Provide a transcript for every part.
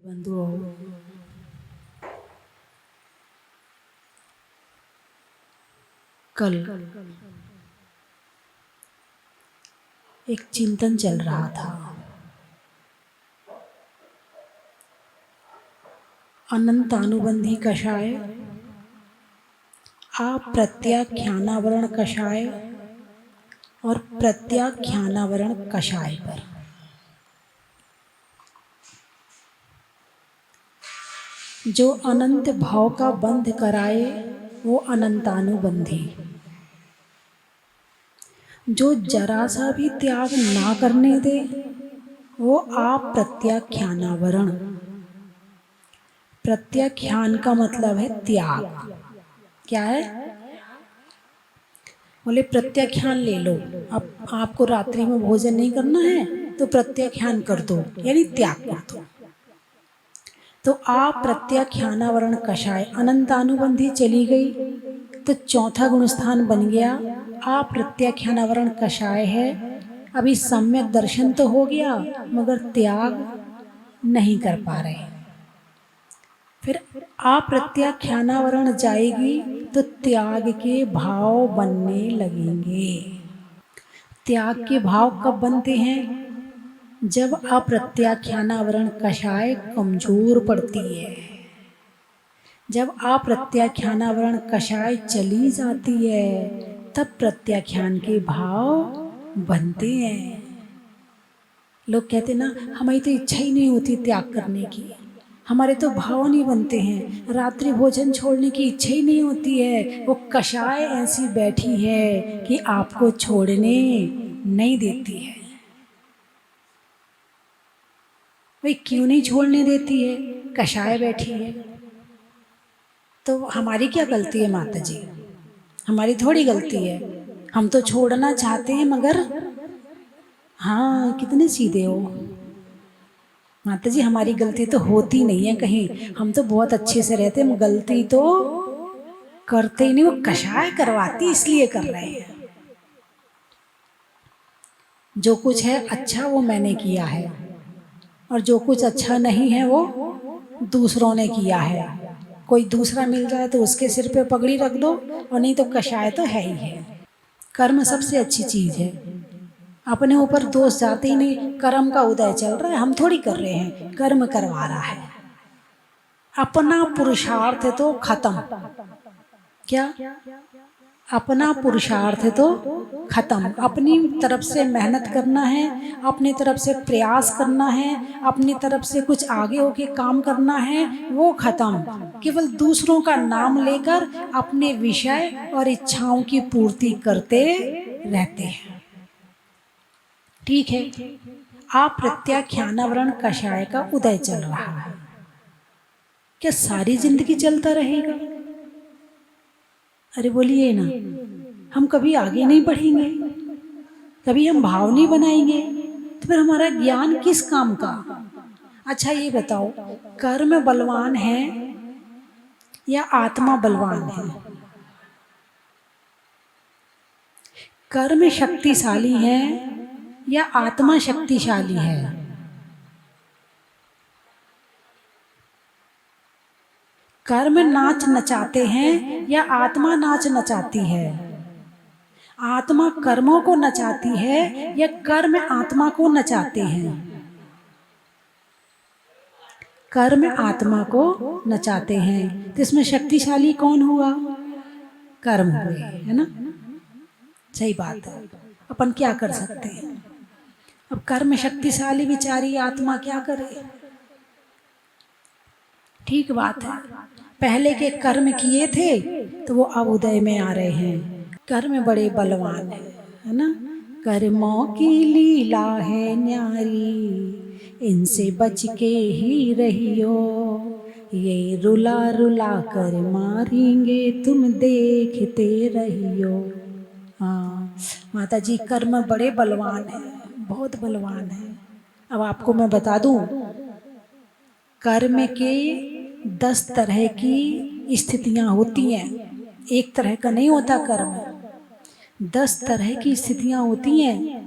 बंधुओं, कल एक चिंतन चल रहा था। अनंतानुबंधी कषाय, अप्रत्याख्यानावरण कषाय और प्रत्याख्यानावरण कषाय पर। जो अनंत भाव का बंध कराए वो अनंतानुबंधी, जो जरा सा भी त्याग ना करने दे वो अप्रत्याख्यानावरण। प्रत्याख्यान का मतलब है त्याग। क्या है? बोले प्रत्याख्यान ले लो। अब आपको रात्रि में भोजन नहीं करना है तो प्रत्याख्यान कर दो, यानी त्याग कर दो। तो अप्रत्याख्यानावरण कषाय, अनंतानुबंधी चली गई तो चौथा गुणस्थान बन गया अप्रत्याख्यानावरण कषाय है। अभी सम्यक दर्शन तो हो गया मगर त्याग नहीं कर पा रहे। फिर अप्रत्याख्यानावरण जाएगी तो त्याग के भाव बनने लगेंगे। त्याग के भाव कब बनते हैं? जब अप्रत्याख्यानावरण कषाय कमजोर पड़ती है। जब अप्रत्याख्यानावरण कषाय चली जाती है तब प्रत्याख्यान के भाव बनते हैं। लोग कहते ना, हमारी तो इच्छा ही नहीं होती त्याग करने की, हमारे तो भाव नहीं बनते हैं, रात्रि भोजन छोड़ने की इच्छा ही नहीं होती है। वो कषाय ऐसी बैठी है कि आपको छोड़ने नहीं देती है। भाई क्यों नहीं छोड़ने देती है? कषाय बैठी है। तो हमारी क्या गलती है माता जी? हमारी थोड़ी गलती है। हम तो छोड़ना चाहते हैं मगर हाँ, कितने सीधे हो माता जी। हमारी गलती तो होती नहीं है कहीं, हम तो बहुत अच्छे से रहते हैं, गलती तो करते ही नहीं। वो कषाय करवाती इसलिए कर रहे हैं। जो कुछ है अच्छा वो मैंने किया है और जो कुछ अच्छा नहीं है वो दूसरों ने किया है। कोई दूसरा मिल जाए तो उसके सिर पे पगड़ी रख दो, और नहीं तो कषाय तो है ही है। कर्म सबसे अच्छी चीज है। अपने ऊपर दोष जाते ही नहीं। कर्म का उदय चल रहा है, हम थोड़ी कर रहे हैं, कर्म करवा रहा है। अपना पुरुषार्थ तो खत्म। क्या? अपना पुरुषार्थ तो खत्म। अपनी तरफ से मेहनत करना है, अपनी तरफ से प्रयास करना है, अपनी तरफ से कुछ आगे होके काम करना है, वो खत्म। केवल दूसरों का नाम लेकर अपने विषय और इच्छाओं की पूर्ति करते रहते हैं। ठीक है, अप्रत्याख्यानावरण कषाय का उदय चल रहा है। क्या सारी जिंदगी चलता रहेगा? अरे बोलिए ना, हम कभी आगे नहीं बढ़ेंगे, कभी हम भाव नहीं बनाएंगे तो फिर हमारा ज्ञान किस काम का? अच्छा ये बताओ, कर्म बलवान है या आत्मा बलवान है? कर्म शक्तिशाली है या आत्मा शक्तिशाली है? कर्म नाच नचाते हैं या आत्मा नाच नचाती है? आत्मा कर्मों को नचाती है या कर्म आत्मा को नचाते हैं? कर्म आत्मा को नचाते हैं। तो इसमें शक्तिशाली कौन हुआ? कर्म हुए, है ना? सही बात है। अपन क्या कर सकते हैं? अब कर्म शक्तिशाली बिचारी आत्मा क्या करे? ठीक बात है। पहले के कर्म किए थे तो वो अब उदय में आ रहे हैं। कर्म बड़े बलवान है ना? कर्मों की लीला है न्यारी, इनसे बच के ही रहियो, ये रुला रुला कर मारेंगे तुम देखते रहियो। हाँ माता जी, कर्म बड़े बलवान है, बहुत बलवान है। अब आपको मैं बता दूं, कर्म के 10 तरह की स्थितियां होती हैं, एक तरह का नहीं होता कर्म। 10 तरह की स्थितियां होती हैं।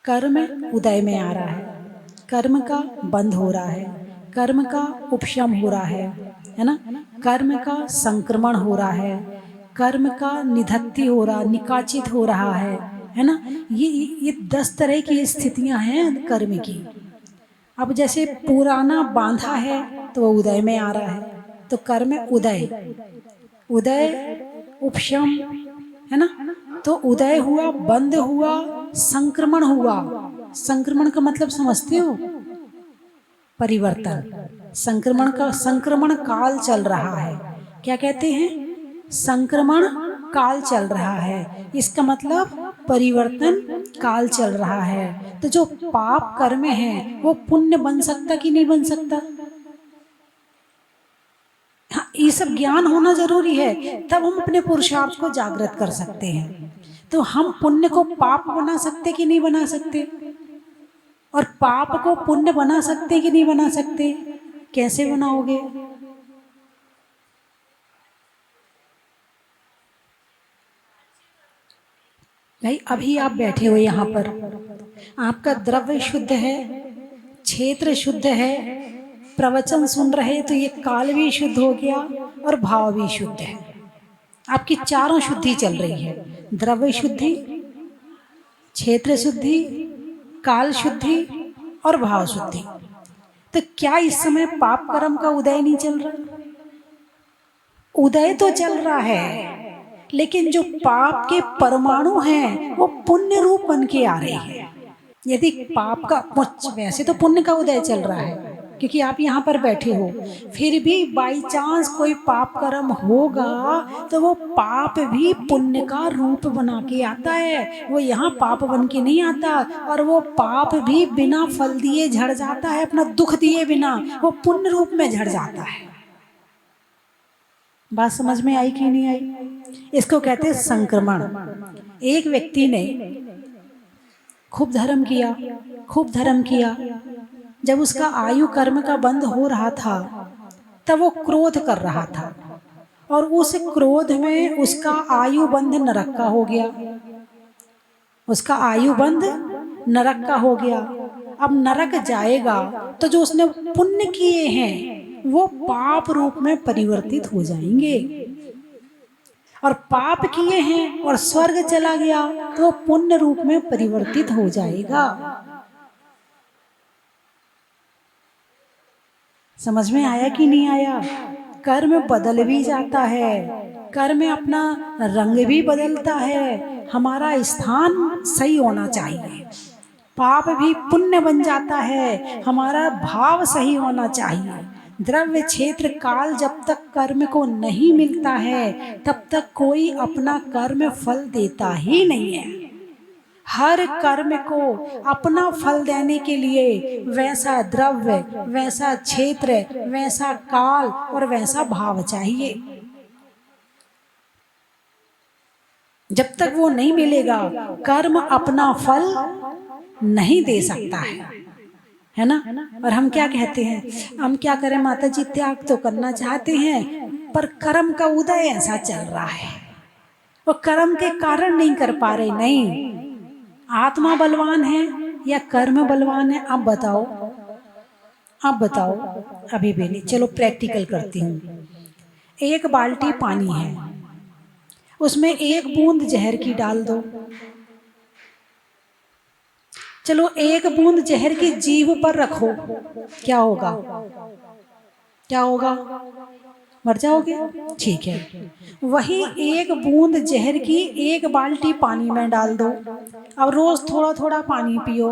कर्म उदय में आ रहा है, कर्म का बंध हो रहा है, कर्म का उपशम हो रहा है ना, कर्म का संक्रमण हो रहा है, कर्म का निधत्ति हो रहा, निकाचित हो रहा है ना। ये 10 तरह की स्थितियां हैं कर्म की। अब जैसे पुराना बांधा है तो वो उदय में आ रहा है, तो कर्म उदय, उदय उपशम है ना। तो उदय हुआ, बंद हुआ, संक्रमण हुआ। संक्रमण का मतलब समझते हो? परिवर्तन। संक्रमण काल चल रहा है। क्या कहते हैं? संक्रमण काल चल रहा है, इसका मतलब परिवर्तन काल चल रहा है। तो जो पाप कर्म है वो पुण्य बन सकता कि नहीं बन सकता? हाँ, ये सब ज्ञान होना जरूरी है, तब हम अपने पुरुषार्थ को जागृत कर सकते हैं। तो हम पुण्य को पाप बना सकते कि नहीं बना सकते? और पाप को पुण्य बना सकते कि नहीं बना सकते? कैसे बनाओगे? भाई अभी आप बैठे हो यहाँ पर, आपका द्रव्य शुद्ध है, क्षेत्र शुद्ध है, प्रवचन सुन रहे तो ये काल भी शुद्ध हो गया और भाव भी शुद्ध है। आपकी चारों शुद्धि चल रही है, द्रव्य शुद्धि, क्षेत्र शुद्धि, काल शुद्धि और भाव शुद्धि। तो क्या इस समय पाप कर्म का उदय नहीं चल रहा? उदय तो चल रहा है, लेकिन जो पाप के परमाणु हैं वो पुण्य रूप बन के आ रहे हैं। यदि पाप का, वैसे तो पुण्य का उदय चल रहा है क्योंकि आप यहाँ पर बैठे हो, फिर भी बाई चांस कोई पाप कर्म होगा तो वो पाप भी पुण्य का रूप बना के आता है। वो यहाँ पाप बन के नहीं आता, और वो पाप भी बिना फल दिए झड़ जाता है, अपना दुख दिए बिना वो पुण्य रूप में झड़ जाता है। बात समझ में आई कि नहीं आई? इसको कहते हैं संक्रमण। एक व्यक्ति ने खूब धर्म किया, खूब धर्म किया, जब उसका आयु कर्म का बंध हो रहा था तब वो क्रोध कर रहा था, और उस क्रोध में उसका आयु बंध नरक का हो गया। उसका आयु बंध नरक का हो गया। अब नरक जाएगा तो जो उसने पुण्य किए हैं वो पाप रूप में परिवर्तित हो जाएंगे, और पाप किए हैं और स्वर्ग चला गया तो पुण्य रूप में परिवर्तित हो जाएगा। समझ में आया कि नहीं आया? कर्म बदल भी जाता है, कर्म अपना रंग भी बदलता है। हमारा स्थान सही होना चाहिए, पाप भी पुण्य बन जाता है, हमारा भाव सही होना चाहिए। द्रव्य क्षेत्र काल जब तक कर्म को नहीं मिलता है तब तक कोई अपना कर्म फल देता ही नहीं है। हर कर्म को अपना फल देने के लिए वैसा द्रव्य, वैसा क्षेत्र, वैसा काल और वैसा भाव चाहिए। जब तक वो नहीं मिलेगा कर्म अपना फल नहीं दे सकता है ना। और हम क्या कहते हैं, हम क्या करें माता जी, त्याग तो करना चाहते हैं पर कर्म का उदय ऐसा चल रहा है, वो कर्म के कारण नहीं कर पा रहे। नहीं, आत्मा बलवान है या कर्म बलवान है? आप बताओ, आप बताओ। अभी भी नहीं, चलो प्रैक्टिकल करती हूँ। एक बाल्टी पानी है, उसमें 1 बूंद जहर की डाल दो। चलो 1 बूंद जहर की जीभ पर रखो, क्या होगा? क्या होगा? मर जाओगे? ठीक है। वही 1 बूंद जहर की 1 बाल्टी पानी में डाल दो। अब रोज थोड़ा थोड़ा पानी पियो।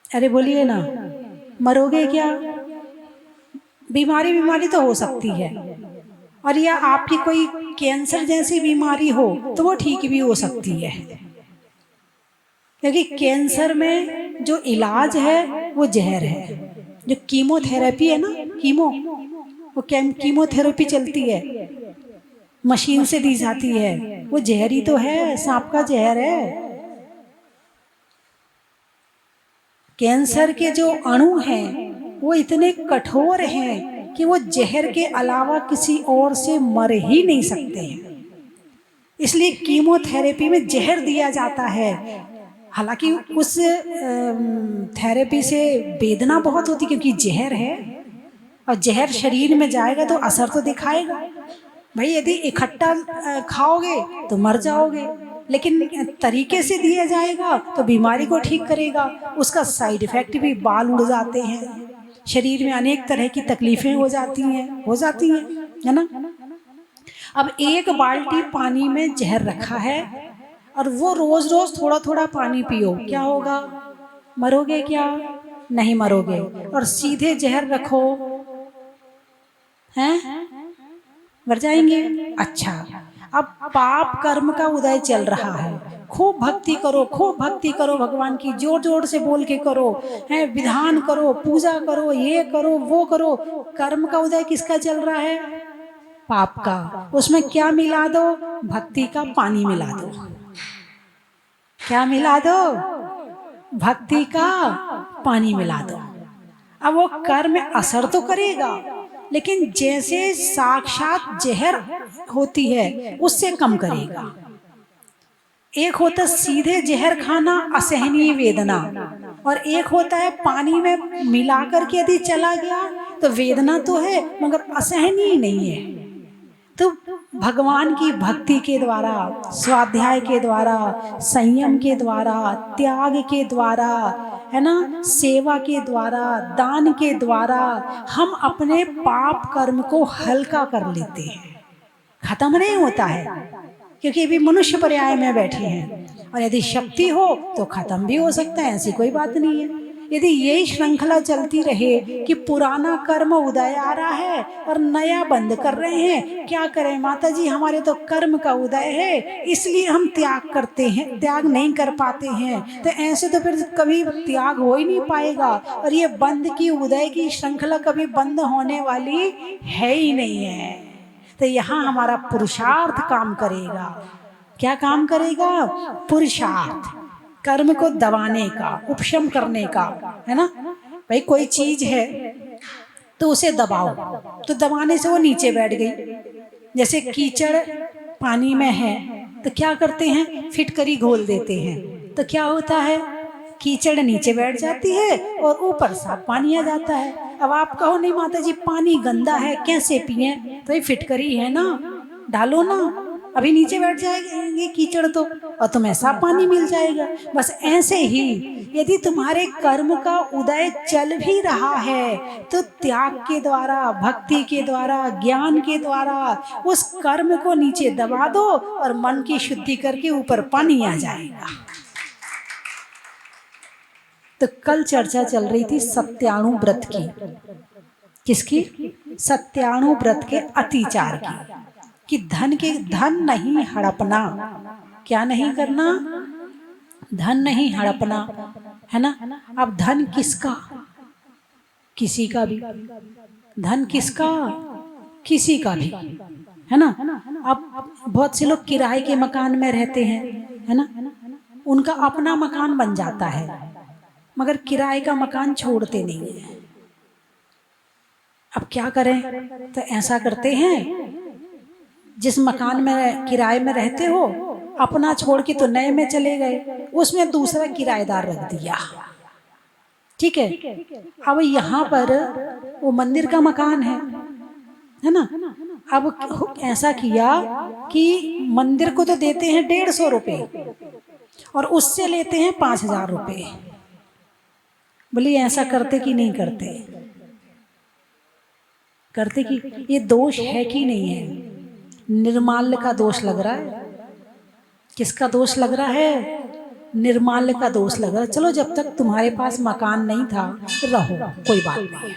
अरे बोलिए ना, मरोगे क्या? बीमारी तो हो सकती है, और या आपकी कोई कैंसर जैसी बीमारी हो तो वो ठीक भी हो सकती है, क्योंकि कैंसर में जो इलाज है वो जहर है। जो कीमोथेरेपी है ना, वो कीमोथेरेपी चलती है, मशीन से दी जाती है, वो जहरी तो है, सांप का जहर है। कैंसर के जो अणु हैं वो इतने कठोर हैं कि वो जहर के अलावा किसी और से मर ही नहीं सकते हैं। इसलिए कीमोथेरेपी में जहर दिया जाता है, हालांकि उस थेरेपी से वेदना बहुत होती क्योंकि जहर है, और जहर शरीर में जाएगा तो असर तो दिखाएगा। भाई यदि इकट्ठा खाओगे तो मर जाओगे, लेकिन तरीके से दिया जाएगा तो बीमारी को ठीक करेगा। उसका साइड इफेक्ट भी, बाल उड़ जाते हैं, शरीर में अनेक तरह की तकलीफें हो जाती हैं, है ना। अब एक बाल्टी पानी में जहर रखा है और वो रोज रोज थोड़ा थोड़ा पानी पियो, क्या होगा? मरोगे क्या? नहीं मरोगे। और सीधे जहर रखो, हैं, मर जाएंगे। अच्छा, अब पाप कर्म का उदय चल रहा है, खूब भक्ति करो, खूब भक्ति करो भगवान की, जोर जोर से बोल के करो, है विधान करो, पूजा करो, ये करो वो करो। कर्म का उदय किसका चल रहा है? पाप का। उसमें क्या मिला दो? भक्ति का पानी मिला दो। क्या मिला दो? भक्ति का पानी मिला दो। अब वो कर्म असर तो करेगा, लेकिन जैसे साक्षात जहर होती है उससे कम करेगा। एक होता सीधे जहर खाना, असहनीय वेदना, और एक होता है पानी में मिलाकर के यदि चला गया तो वेदना तो है मगर असहनीय नहीं है। तो भगवान की भक्ति के द्वारा, स्वाध्याय के द्वारा, संयम के द्वारा, त्याग के द्वारा, है ना, सेवा के द्वारा, दान के द्वारा हम अपने पाप कर्म को हल्का कर लेते हैं। खत्म नहीं होता है क्योंकि अभी मनुष्य पर्याय में बैठे हैं, और यदि शक्ति हो तो खत्म भी हो सकता है, ऐसी कोई बात नहीं है। यदि यही श्रृंखला चलती रहे कि पुराना कर्म उदय आ रहा है और नया बंद कर रहे हैं, क्या करें माता जी, हमारे तो कर्म का उदय है इसलिए हम त्याग करते हैं, त्याग नहीं कर पाते हैं। तो ऐसे तो फिर कभी त्याग हो ही नहीं पाएगा, और ये बंद की उदय की श्रृंखला कभी बंद होने वाली है ही नहीं है। तो यहाँ हमारा पुरुषार्थ काम करेगा। क्या काम करेगा? पुरुषार्थ, कर्म को दबाने का, उपशम करने का, है ना। भाई कोई चीज है तो उसे दबाओ, तो दबाने से वो नीचे बैठ गई। जैसे कीचड़ पानी में है तो क्या करते हैं? फिटकरी घोल देते हैं, तो क्या होता है? कीचड़ नीचे बैठ जाती है और ऊपर साफ पानी आ जाता है। अब आप कहो नहीं माता जी पानी गंदा है कैसे पिए, तो ये फिटकरी है ना, डालो ना, अभी नीचे बैठ जाएगी कीचड़ तो, और तुम्हें साफ पानी मिल जाएगा। बस ऐसे ही यदि तुम्हारे कर्म का उदय चल भी रहा है तो त्याग के द्वारा, भक्ति के द्वारा, ज्ञान के द्वारा उस कर्म को नीचे दबा दो और मन की शुद्धि करके ऊपर पानी आ जाएगा। तो कल चर्चा चल रही थी सत्याणु व्रत की। किसकी? सत्याणु व्रत के अतिचार की, कि धन नहीं हड़पना। क्या नहीं करना? धन नहीं हड़पना, है ना। अब धन किसका? किसी का भी। धन किसका? किसी का भी, है ना। अब बहुत से लोग किराए के मकान में रहते हैं, है ना, उनका अपना मकान बन जाता है मगर किराए का मकान छोड़ते नहीं है। अब क्या करें? तो ऐसा करते हैं, जिस मकान में किराए में रहते हो अपना छोड़ के तो नए में चले गए, उसमें दूसरा किराएदार रख दिया, ठीक है। अब यहाँ पर वो मंदिर का मकान है ना। अब ऐसा किया कि मंदिर को तो देते हैं 150 रुपये और उससे लेते हैं 5000 रुपये। बोलिए ऐसा करते कि नहीं करते? करते कि ये दोष है कि नहीं है? निर्माल्य का दोष लग रहा है। किसका दोष लग रहा है? निर्माल्य का दोष लग रहा है। चलो जब तक तुम्हारे पास मकान नहीं था रहो, कोई बात नहीं है,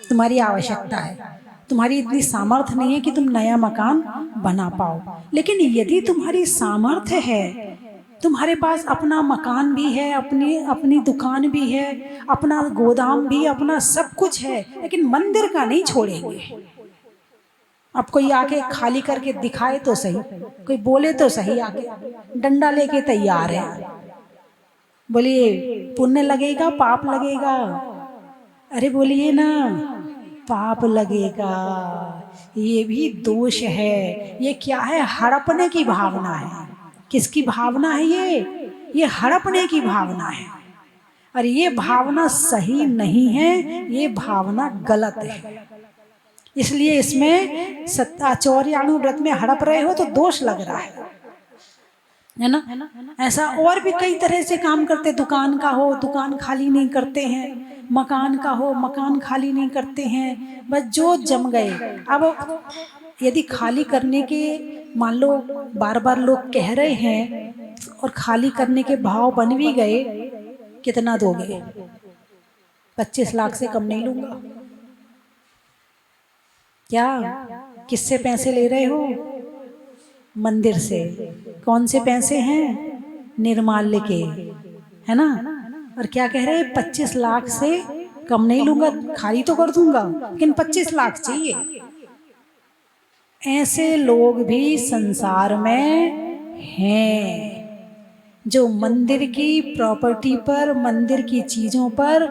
तुम्हारी आवश्यकता है, तुम्हारी इतनी सामर्थ्य नहीं है कि तुम नया मकान बना पाओ। लेकिन यदि तुम्हारी सामर्थ्य है, तुम्हारे पास अपना मकान भी है, अपनी दुकान भी है, अपना गोदाम भी, अपना सब कुछ है, लेकिन मंदिर का नहीं छोड़ेंगे। अब कोई आके खाली करके दिखाए तो सही, कोई बोले तो सही, आके डंडा लेके तैयार है। बोलिए पुण्य लगेगा पाप लगेगा? अरे बोलिए ना, पाप लगेगा। ये भी दोष है। ये क्या है? हड़पने की भावना है। किसकी भावना है ये? ये हड़पने की भावना है, और ये भावना सही नहीं है, ये भावना गलत है। इसलिए इसमें चौरियाणु व्रत में हड़प रहे हो तो दोष लग रहा है ना। ऐसा और भी कई तरह से काम करते, दुकान का हो दुकान खाली नहीं करते हैं, मकान का हो मकान खाली नहीं करते हैं, बस जो जम गए। अब यदि खाली करने के मान लो बार बार लोग कह रहे हैं और खाली करने के भाव बन भी गए, कितना दोगे? 25 लाख से कम नहीं लूंगा। क्या किससे पैसे ले रहे हो? मंदिर से। कौन से पैसे हैं? निर्माल्य के, है ना। और क्या कह रहे हैं? 25 लाख से कम नहीं लूंगा, खाली तो कर दूंगा लेकिन 25 लाख चाहिए। ऐसे लोग भी संसार में हैं जो मंदिर की प्रॉपर्टी पर, मंदिर की चीजों पर,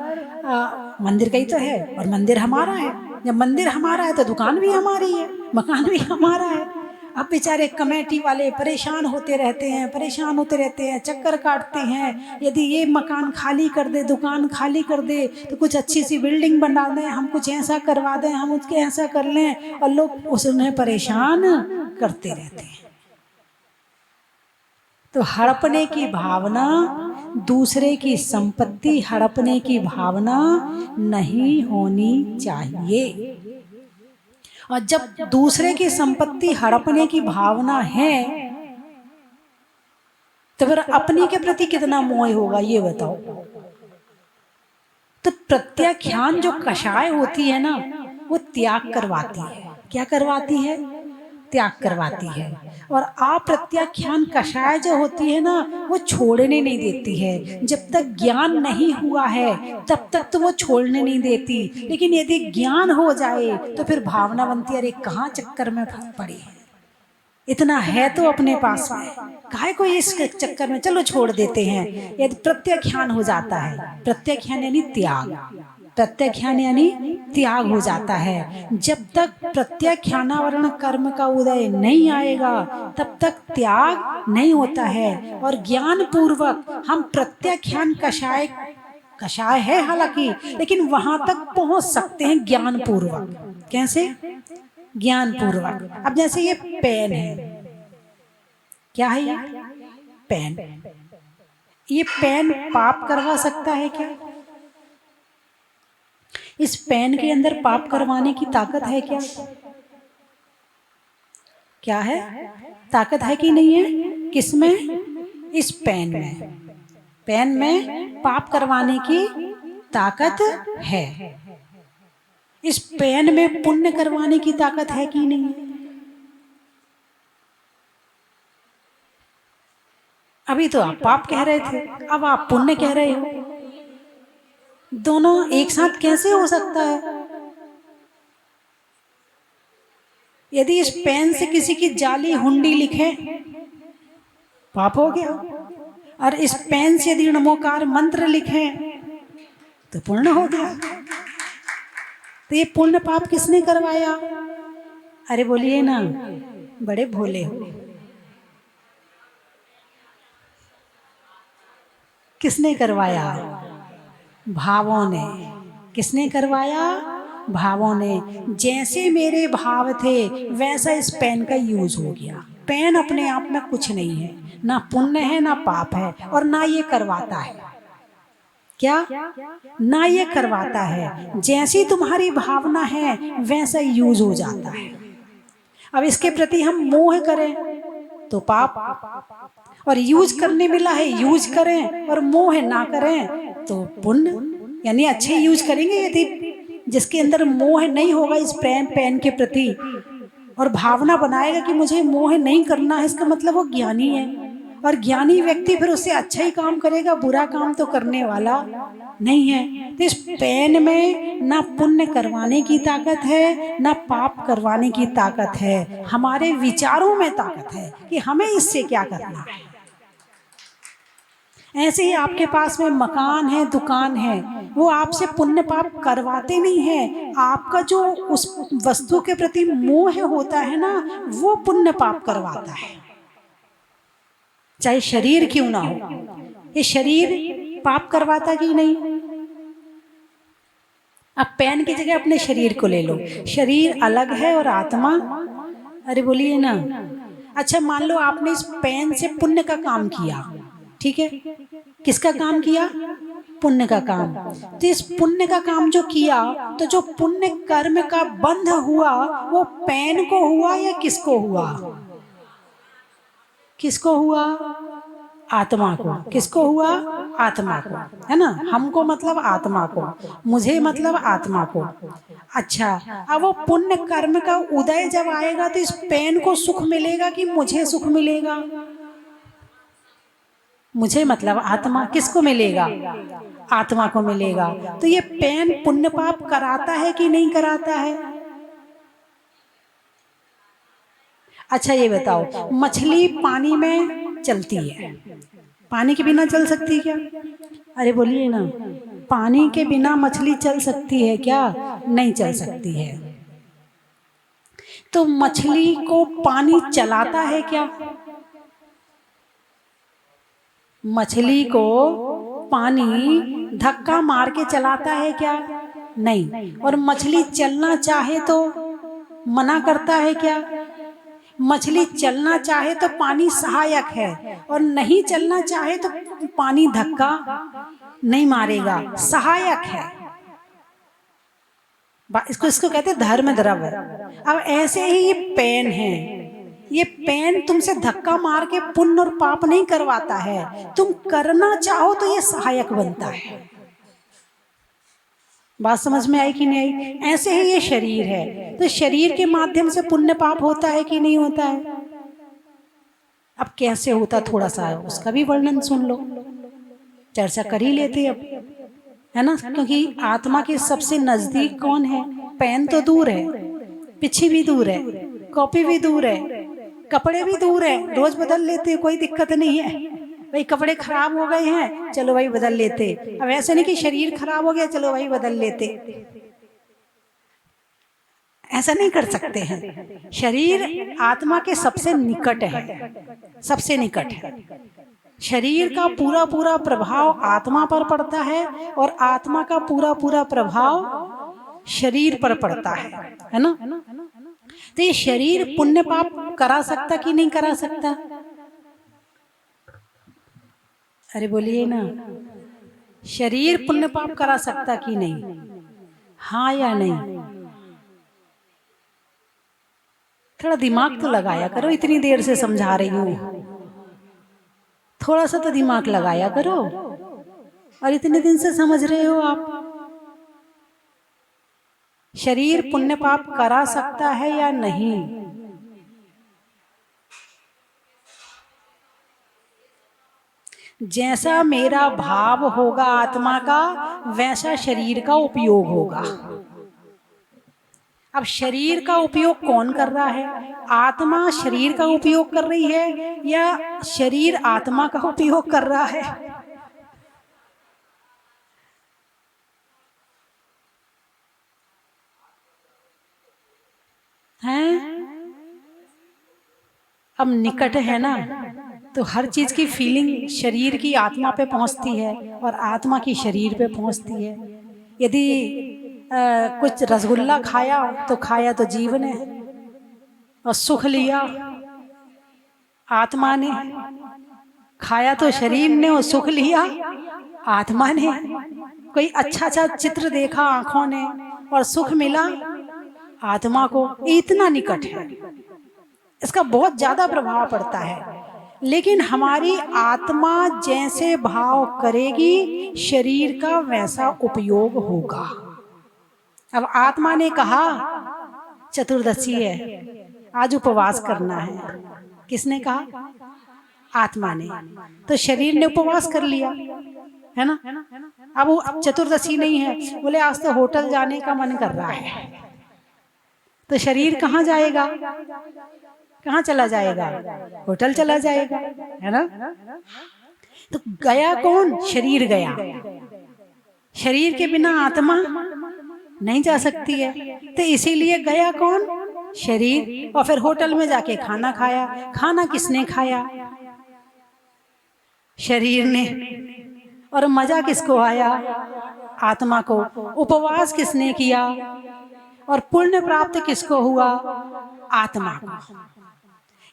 मंदिर का ही तो है और मंदिर हमारा है। जब मंदिर हमारा है तो दुकान भी हमारी है, मकान भी हमारा है। अब बेचारे कमेटी वाले परेशान होते रहते हैं, चक्कर काटते हैं। यदि ये मकान खाली कर दे, दुकान खाली कर दे तो कुछ अच्छी सी बिल्डिंग बना दें, हम कुछ ऐसा करवा दें, हम उसके ऐसा कर लें, और लोग उसने परेशान करते रहते हैं। तो हड़पने की भावना, दूसरे की संपत्ति हड़पने की भावना नहीं होनी चाहिए। और जब दूसरे की संपत्ति हड़पने की भावना है तो फिर अपनी के प्रति कितना मोह होगा, ये बताओ। तो प्रत्याख्यान जो कषाय होती है ना, वो त्याग करवाती है। क्या करवाती है? त्याग करवाती है। और अप्रत्याख्यान कषाय जो होती है ना, वो छोड़ने नहीं देती है। जब तक ज्ञान नहीं हुआ है तब तक तो वो छोड़ने नहीं देती, लेकिन यदि ज्ञान हो जाए तो फिर भावना बनती है, अरे कहाँ चक्कर में पड़ी है, इतना है तो अपने पास में, काहे को इस चक्कर में, चलो छोड़ देते हैं। यदि प्रत्याख्यान हो जाता है, प्रत्याख्यान यानी त्याग, प्रत्याख्यान यानी त्याग हो जाता है। जब तक प्रत्याख्यानावरण कर्म का उदय नहीं आएगा तब तक त्याग नहीं होता है। और ज्ञान पूर्वक हम प्रत्याख्यान कषाय है हालांकि, लेकिन वहां तक पहुंच सकते हैं ज्ञान पूर्वक। कैसे? ज्ञान पूर्वक। अब जैसे ये पेन है, क्या है ये? पेन। ये पेन पाप करवा सकता है क्या? इस पेन के अंदर पाप करवाने की ताकत है क्या? क्या है? ताकत है कि नहीं है? किसमें? इस पेन में। पेन में पाप करवाने की ताकत है। इस पेन में पुण्य करवाने की ताकत है कि नहीं? अभी तो आप पाप कह रहे थे, अब आप पुण्य कह रहे हो। दोनों एक साथ कैसे हो सकता है? यदि इस पेन से किसी की जाली हुंडी लिखे, पाप हो गया। और इस पेन से यदि नमोकार मंत्र लिखे तो पुण्य हो गया। तो ये पुण्य पाप किसने करवाया? अरे बोलिए ना, बड़े भोले हो। किसने करवाया? भावों ने। किसने करवाया? भावों ने। जैसे मेरे भाव थे वैसा इस पेन का यूज हो गया। पेन अपने आप में कुछ नहीं है, ना पुण्य है ना पाप है, और ना ये करवाता है। क्या? ना ये करवाता है। जैसी तुम्हारी भावना है वैसा यूज हो जाता है। अब इसके प्रति हम मोह करें तो पाप, और यूज करने मिला है यूज करें, और मोह ना करें तो पुण्य। यानी अच्छे यूज करेंगे। यदि जिसके अंदर मोह नहीं होगा इस पेन के प्रति, और भावना बनाएगा कि मुझे मोह नहीं करना है, इसका मतलब वो ज्ञानी है। और ज्ञानी व्यक्ति फिर उससे अच्छा ही काम करेगा, बुरा काम तो करने वाला नहीं है। तो इस पेन में ना पुण्य करवाने की ताकत है ना पाप करवाने की ताकत है। हमारे विचारों में ताकत है कि हमें इससे क्या करना है। ऐसे ही आपके पास में मकान है, दुकान है, वो आपसे पुण्य पाप करवाते नहीं है। आपका जो उस वस्तु के प्रति मोह होता है ना, वो पुण्य पाप करवाता है। चाहे शरीर क्यों ना हो, ये शरीर पाप करवाता कि नहीं? अब पेन की जगह अपने शरीर को ले लो, शरीर अलग है और आत्मा, अरे बोलिए ना। अच्छा मान लो आपने इस पेन से पुण्य का काम किया, ठीक है, किसका काम किया? पुण्य का काम। तो इस पुण्य का काम जो किया, तो जो पुण्य कर्म का बंध हुआ वो पेन को हुआ या किसको हुआ? किसको हुआ? आत्मा को। किसको हुआ? आत्मा को, है ना। हमको मतलब आत्मा को, मुझे मतलब आत्मा को। अच्छा, अब वो पुण्य कर्म का उदय जब आएगा तो इस पेन को सुख मिलेगा कि मुझे सुख मिलेगा? मुझे मतलब आत्मा। किसको मिलेगा? आत्मा को मिलेगा। तो ये पेन पुण्य पाप कराता है कि नहीं कराता है? अच्छा ये बताओ, मछली पानी में चलती है, पानी के बिना चल सकती है क्या? अरे बोलिए ना, पानी के बिना मछली चल सकती है क्या? नहीं चल सकती है। तो मछली को पानी चलाता है क्या? मछली को पानी धक्का मार के चलाता है क्या? नहीं। और मछली चलना चाहे तो मना करता है क्या? मछली चलना चाहे तो पानी सहायक है, और नहीं चलना चाहे तो पानी धक्का नहीं मारेगा, सहायक है। इसको कहते हैं धर्म द्रव्य। अब ऐसे ही ये पेन है, ये पेन तुमसे धक्का मार के पुण्य और पाप नहीं करवाता है, तुम करना चाहो तो ये सहायक बनता है। बात समझ में आई कि नहीं आई? ऐसे ही ये शरीर है, तो शरीर के माध्यम से पुण्य पाप होता है कि नहीं होता है? अब कैसे होता थोड़ा सा उसका भी वर्णन सुन लो, चर्चा कर ही लेते अब, है ना। क्योंकि आत्मा के सबसे नजदीक कौन है? पेन तो दूर है, पिछी भी दूर है, कॉपी भी दूर है, कपड़े भी दूर है, रोज बदल लेते, कोई दिक्कत नहीं है भाई। कपड़े खराब हो गए हैं, चलो भाई बदल लेते। अब ऐसे नहीं कि शरीर खराब हो गया, चलो भाई बदल लेते, ऐसा नहीं कर सकते हैं। शरीर आत्मा के सबसे निकट है, सबसे निकट है। शरीर का पूरा पूरा प्रभाव आत्मा पर पड़ता है, और आत्मा का पूरा पूरा प्रभाव शरीर पर पड़ता है ना। तो ये शरीर पुण्य पाप करा सकता कि नहीं करा सकता? अरे बोलिए ना, शरीर पुण्य पाप करा सकता कि नहीं? हाँ या नहीं? थोड़ा दिमाग तो लगाया करो, इतनी देर से समझा रही हूँ, थोड़ा सा तो दिमाग लगाया करो। और इतने दिन से समझ रहे हो आप। शरीर पुण्य पाप करा सकता है या नहीं? जैसा मेरा भाव होगा आत्मा का, वैसा शरीर का उपयोग होगा। अब शरीर का उपयोग कौन कर रहा है? आत्मा शरीर का उपयोग कर रही है या शरीर आत्मा का उपयोग कर रहा है? हैं? अब निकट है ना, तो हर चीज की फीलिंग शरीर की आत्मा पे पहुंचती है और आत्मा की शरीर पे पहुंचती है। यदि कुछ रसगुल्ला खाया तो खाया तो जीव ने, और सुख लिया आत्मा ने, खाया तो शरीर ने और सुख लिया आत्मा ने। कोई अच्छा अच्छा चित्र देखा आंखों ने और सुख मिला आत्मा को। इतना निकट है, इसका बहुत ज्यादा प्रभाव पड़ता है। लेकिन हमारी आत्मा जैसे भाव करेगी, शरीर का वैसा उपयोग होगा। अब आत्मा ने कहा चतुर्दशी है, आज उपवास करना है। किसने कहा? आत्मा ने। तो शरीर ने उपवास कर लिया, है ना। अब वो चतुर्दशी नहीं है, बोले आज तो होटल जाने का मन कर रहा है, तो शरीर कहाँ जाएगा? कहाँ चला जाएगा? होटल चला जाएगा, है ना। तो गया कौन? शरीर गया। शरीर के बिना आत्मा नहीं जा सकती है, तो इसीलिए गया कौन? शरीर। और फिर होटल में जाके खाना खाया। खाना किसने खाया? शरीर ने। और मजा किसको आया? आत्मा को। उपवास किसने किया और पुण्य प्राप्त किसको हुआ? आत्मा को।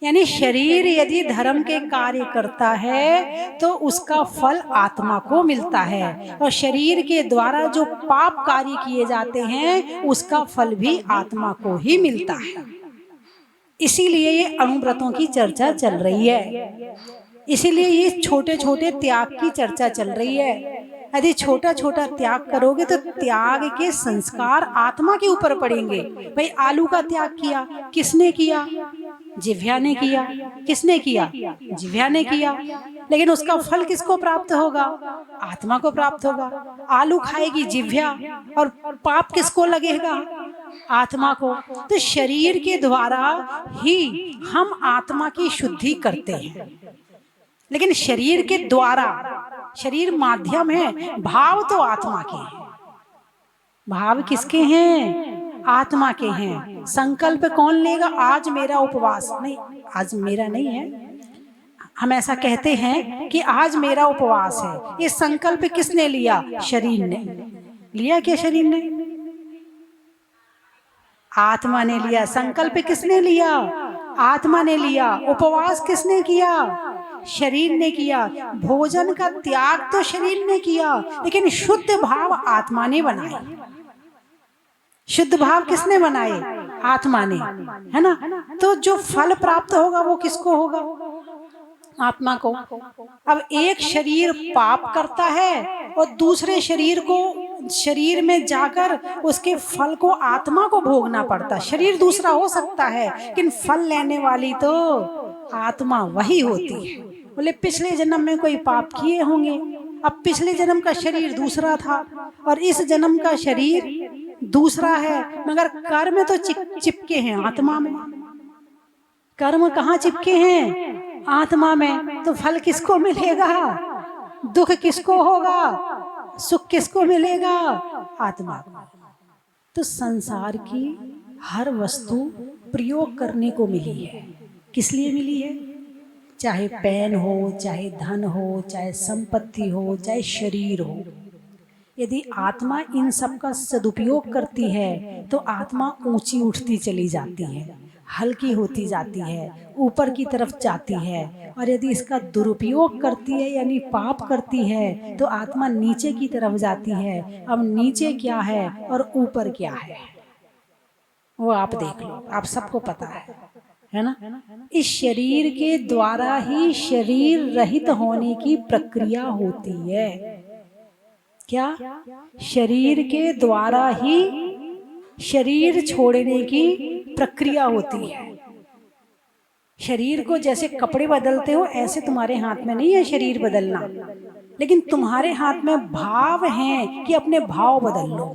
यानी शरीर यदि धर्म के कार्य करता है तो उसका फल आत्मा को मिलता है, और शरीर के द्वारा जो पाप कार्य किए जाते हैं उसका फल भी आत्मा को ही मिलता है। इसीलिए ये अणुव्रतों की चर्चा चल रही है, इसीलिए ये छोटे छोटे त्याग की चर्चा चल रही है। यदि छोटा छोटा त्याग करोगे तो त्याग के संस्कार आत्मा के ऊपर पड़ेंगे। भाई आलू का त्याग किया, किसने किया? जिह्वा ने किया। किसने किया? जिह्वा ने किया। लेकिन उसका फल किसको प्राप्त होगा? आत्मा को प्राप्त होगा। आलू खाएगी जिह्वा और पाप किसको लगेगा? आत्मा को। तो शरीर के द्वारा ही हम आत्मा की शुद्धि करते हैं, लेकिन शरीर के द्वारा, शरीर माध्यम है, भाव तो आत्मा के हैं। भाव किसके हैं? आत्मा के हैं। संकल्प कौन लेगा? आज मेरा उपवास नहीं, आज मेरा नहीं है, हम ऐसा कहते हैं कि आज मेरा उपवास है। ये संकल्प किसने लिया? शरीर ने लिया। क्या शरीर ने? आत्मा ने लिया। संकल्प किसने लिया? आत्मा ने लिया। उपवास किसने किया? शरीर ने किया। भोजन का त्याग तो शरीर ने किया, लेकिन शुद्ध भाव आत्मा ने बनाए। शुद्ध भाव किसने बनाए? आत्मा ने, है ना। तो जो फल प्राप्त होगा वो किसको होगा? आत्मा को। अब एक शरीर पाप करता है और दूसरे शरीर को, शरीर में जाकर उसके फल को आत्मा को भोगना पड़ता। शरीर दूसरा हो सकता है, लेकिन फल लेने वाली तो आत्मा वही होती है। बोले पिछले जन्म में कोई पाप किए होंगे, अब पिछले जन्म का शरीर दूसरा था और इस जन्म का शरीर दूसरा है, मगर कर्म तो चिपके हैं आत्मा में। कर्म कहाँ चिपके हैं? आत्मा में। तो फल किसको मिलेगा? दुख किसको होगा? सुख किसको मिलेगा? आत्मा को। तो संसार की हर वस्तु प्रयोग करने को मिली है। किस लिए मिली है? चाहे पेन हो, चाहे धन हो, चाहे संपत्ति हो, चाहे शरीर हो। यदि आत्मा इन सब का सदुपयोग करती है तो आत्मा ऊंची उठती चली जाती है, हल्की होती जाती है, ऊपर की तरफ जाती है। और यदि इसका दुरुपयोग करती है यानी पाप करती है तो आत्मा नीचे की तरफ जाती है। अब नीचे क्या है और ऊपर क्या है वो आप देख लो, आप सबको पता है ना। इस शरीर के द्वारा ही शरीर रहित होने की प्रक्रिया होती है। क्या? शरीर के द्वारा ही शरीर छोड़ने की प्रक्रिया होती है। शरीर को जैसे कपड़े बदलते हो ऐसे तुम्हारे हाथ में नहीं है शरीर बदलना, लेकिन तुम्हारे हाथ में भाव हैं कि अपने भाव बदल लो।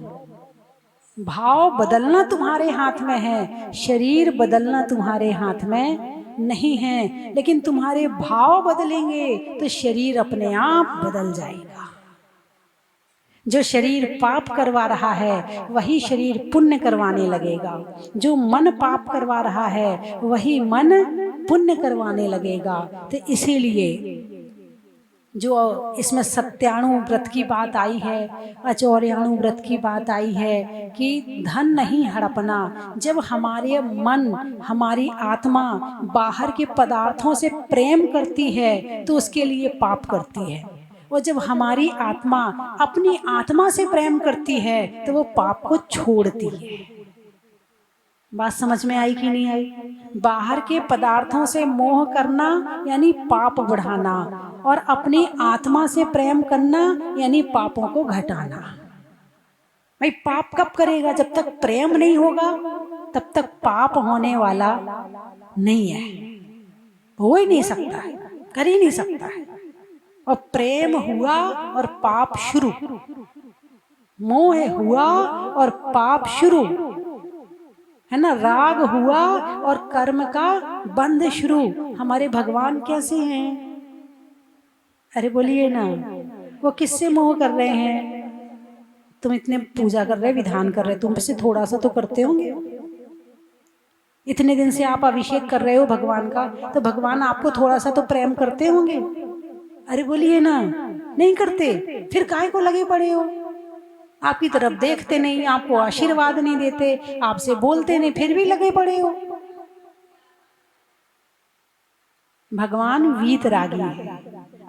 भाव बदलना तुम्हारे हाथ में है, शरीर बदलना तुम्हारे हाथ में नहीं है। लेकिन तुम्हारे भाव बदलेंगे तो शरीर अपने आप बदल जाएगा। जो शरीर पाप करवा रहा है वही शरीर पुण्य करवाने लगेगा। जो मन पाप करवा रहा है वही मन पुण्य करवाने लगेगा। तो इसीलिए जो इसमें सत्याणु व्रत की बात आई है, अचौर्याणु व्रत की बात आई है कि धन नहीं हड़पना। जब हमारे मन, हमारी आत्मा बाहर के पदार्थों से प्रेम करती है तो उसके लिए पाप करती है, और जब हमारी आत्मा अपनी आत्मा से प्रेम करती है तो वो पाप को छोड़ती है। बात समझ में आई कि नहीं आई? बाहर के पदार्थों से मोह करना यानी पाप बढ़ाना, और अपनी आत्मा से प्रेम करना यानी पापों को घटाना। भाई पाप कब करेगा? जब तक प्रेम नहीं होगा तब तक पाप होने वाला नहीं है, हो ही नहीं सकता है, कर ही नहीं सकता है। और प्रेम हुआ और पाप शुरू, मोह हुआ और पाप शुरू, है ना। राग हुआ और कर्म का बंध शुरू। हमारे भगवान कैसे हैं? अरे बोलिए ना, वो किससे मोह कर रहे हैं? तुम इतने पूजा कर रहे, विधान कर रहे, तुम से थोड़ा सा तो करते होंगे। इतने दिन से आप अभिषेक कर रहे हो भगवान का, तो भगवान आपको थोड़ा सा तो प्रेम करते होंगे। अरे बोलिए ना, नहीं करते, फिर काहे को लगे पड़े हो? आपकी तरफ देखते नहीं, आपको आशीर्वाद नहीं देते, आपसे बोलते नहीं, फिर भी लगे पड़े हो। भगवान वीतरागी है,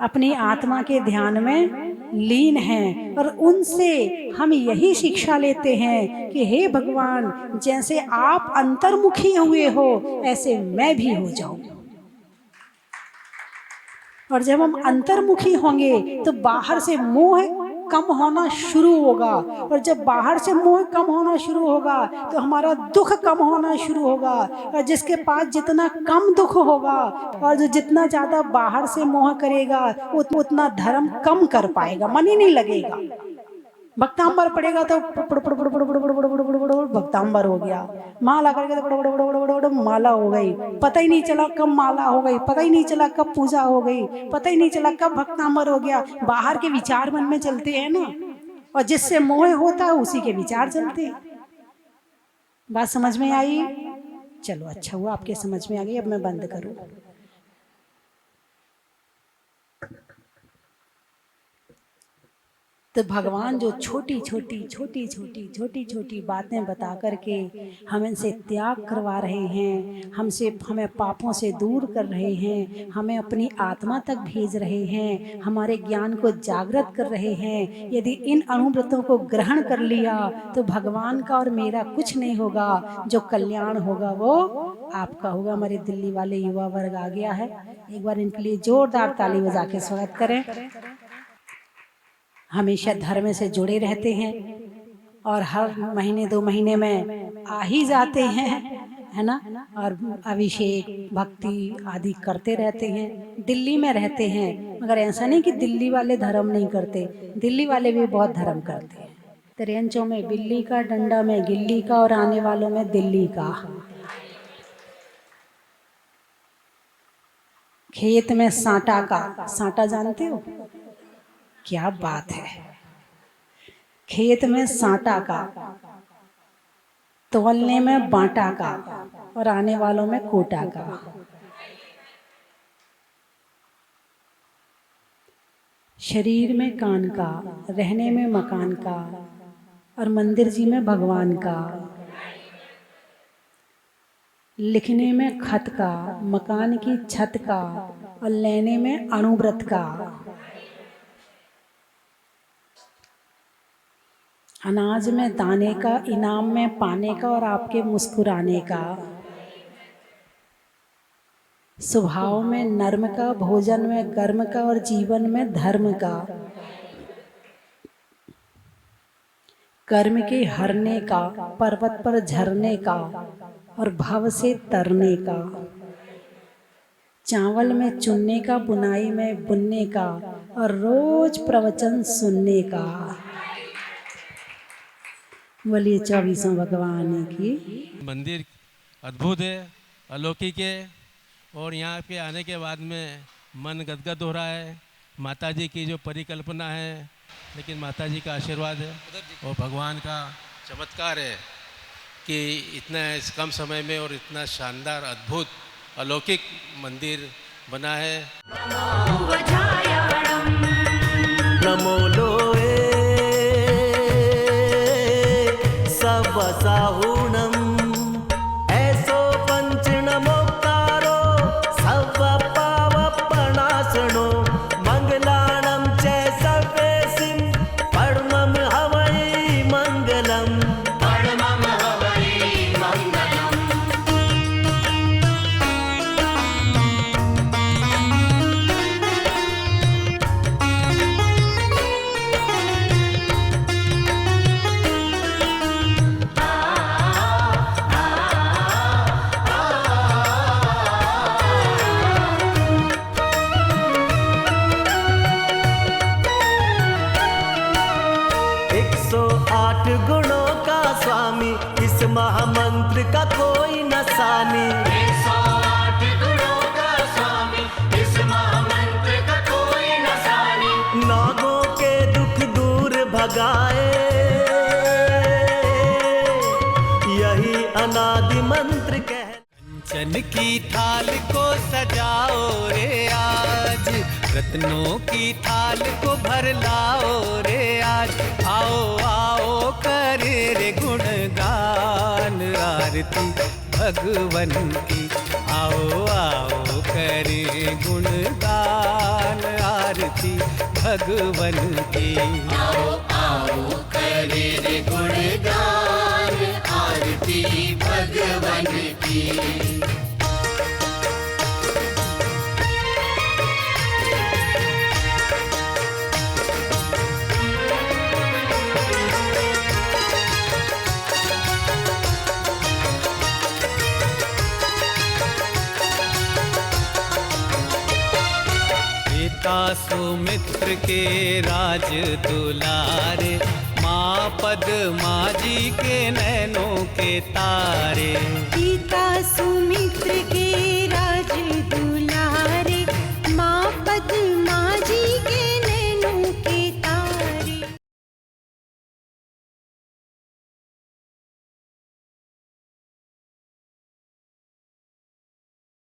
अपनी आत्मा के ध्यान में लीन हैं और उनसे हम यही शिक्षा लेते हैं कि हे भगवान, जैसे आप अंतर्मुखी हुए हो ऐसे मैं भी हो जाऊं। और जब हम अंतर्मुखी होंगे तो बाहर से मोह कम होना शुरू होगा, और जब बाहर से मोह कम होना शुरू होगा तो हमारा दुख कम होना शुरू होगा। और जिसके पास जितना कम दुख होगा और जो जितना ज्यादा बाहर से मोह करेगा उतना धर्म कम कर पाएगा, मन ही नहीं लगेगा। भक्तांबर पड़ेगा तो भक्तांबर हो गया, माला करके तो माला हो गई, पता ही नहीं चला कब माला हो गई, पता ही नहीं चला कब पूजा हो गई, पता ही नहीं चला कब भक्तांबर हो गया। बाहर के विचार मन में चलते हैं ना, और जिससे मोह होता है उसी के विचार चलते हैं। बात समझ में आई? चलो अच्छा हुआ आपके समझ में आ गई। अब मैं बंद करूं। तो भगवान जो छोटी छोटी बातें बता करके हमसे त्याग करवा रहे हैं, हमें पापों से दूर कर रहे हैं, हमें अपनी आत्मा तक भेज रहे हैं, हमारे ज्ञान को जागृत कर रहे हैं। यदि इन अनुभूतों को ग्रहण कर लिया तो भगवान का और मेरा कुछ नहीं होगा, जो कल्याण होगा वो आपका होगा। हमारे दिल्ली वाले युवा वर्ग आ गया है, एक बार इनके लिए जोरदार ताली बजा के स्वागत करें। हमेशा धर्म से जुड़े रहते हैं और हर महीने 2 महीने में आ ही जाते हैं, है ना, और अभिषेक भक्ति आदि करते रहते हैं। दिल्ली में रहते हैं, मगर ऐसा नहीं कि दिल्ली वाले धर्म नहीं करते, दिल्ली वाले भी बहुत धर्म करते हैं। त्रियंचों में बिल्ली का, डंडा में गिल्ली का और आने वालों में दिल्ली का। खेत में सांटा का, सांटा जानते हो? क्या बात है। खेत में सांटा का, तौलने में बांटा का और आने वालों में कोटा का। शरीर में कान का, रहने में मकान का और मंदिर जी में भगवान का। लिखने में खत का, मकान की छत का और लेने में अणुव्रत का। अनाज में दाने का, इनाम में पाने का और आपके मुस्कुराने का। स्वभाव में नर्म का, भोजन में कर्म का और जीवन में धर्म का। कर्म के हरने का, पर्वत पर झरने का और भव से तरने का। चावल में चुनने का, बुनाई में बुनने का और रोज प्रवचन सुनने का। बोलिए 24वें भगवान की। मंदिर अद्भुत है, अलौकिक है और यहाँ पे आने के बाद में मन गदगद हो रहा है। माताजी की जो परिकल्पना है, लेकिन माताजी का आशीर्वाद है और भगवान का चमत्कार है कि इतना इस कम समय में और इतना शानदार अद्भुत अलौकिक मंदिर बना है। नमो लोए सबसाहुणम ऐसो पंच नमोकारो सब पावपनाशनो मंगलाणम च सर्वेसिं परमं हवै मंगलम। परमं हवै मंगलम। गुणों का स्वामी इस महामंत्र का कोई न सानी। 108 गुणों का स्वामी इस महामंत्र का कोई न सानी। नागों के दुख दूर भगाए यही अनादि मंत्र कह। कंचन की थाल को सजाओ रे आज, रत्नों की थाल को भर लाओ रे आज, आओ आओ करे रे गुणगान आरती भगवन की, आओ आओ करे गुणगान आरती भगवन की। आओ आओ करे रे गुणगान आरती भगवन की। पिता सुमित्र के राज दुलारे, माँ पद्मा जी के नैनों के तारे।